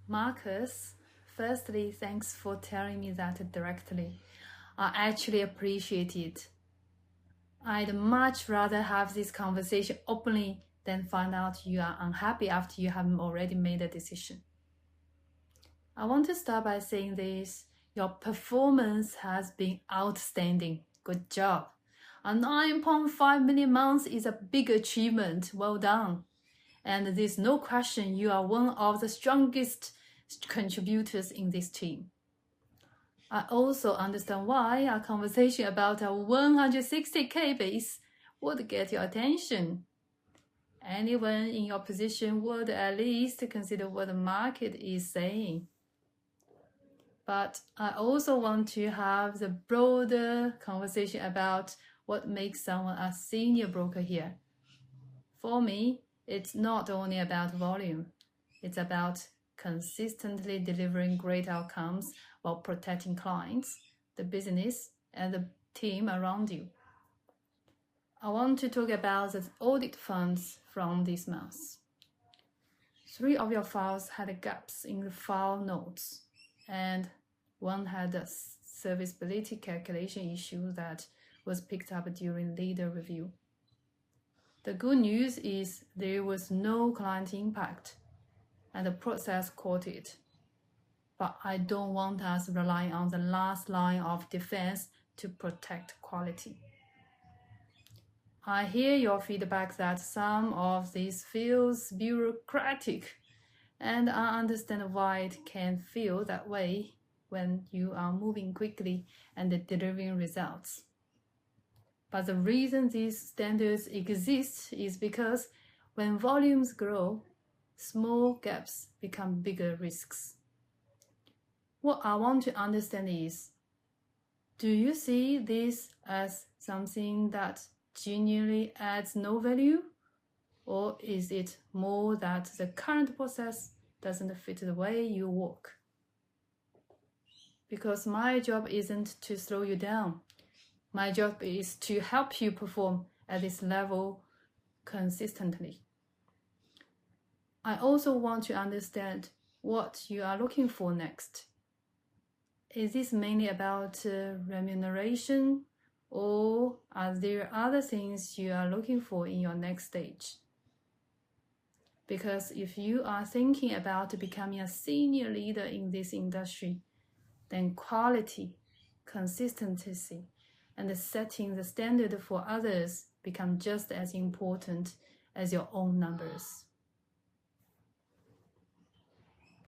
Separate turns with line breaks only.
Marcus, firstly, thanks for telling me that directly. I actually appreciate it. I'd much rather have this conversation openly than find out you are unhappy after you have already made a decision. I want to start by saying this. Your performance has been outstanding. Good job. A 9.5 million month is a big achievement. Well done. And there's no question you are one of the strongest contributors in this team. I also understand why a conversation about a 160k base would get your attention. Anyone in your position would at least consider what the market is saying. But I also want to have the broader conversation about what makes someone a senior broker here. For me, it's not only about volume. It's about consistently delivering great outcomes while protecting clients, the business, and the team around you. I want to talk about the audit funds from this month. 3 of your files had gaps in the file notes, and one had a serviceability calculation issue that was picked up during leader review. The good news is there was no client impact, and the process caught it. But I don't want us relying on the last line of defense to protect quality. I hear your feedback that some of this feels bureaucratic, and I understand why it can feel that way when you are moving quickly and delivering results. But the reason these standards exist is because when volumes grow, small gaps become bigger risks. What I want to understand is, do you see this as something that genuinely adds no value? Or is it more that the current process doesn't fit the way you work? Because my job isn't to slow you down. My job is to help you perform at this level consistently. I also want to understand what you are looking for next. Is this mainly about remuneration, or are there other things you are looking for in your next stage? Because if you are thinking about becoming a senior leader in this industry, then quality, consistency, and setting the standard for others become just as important as your own numbers.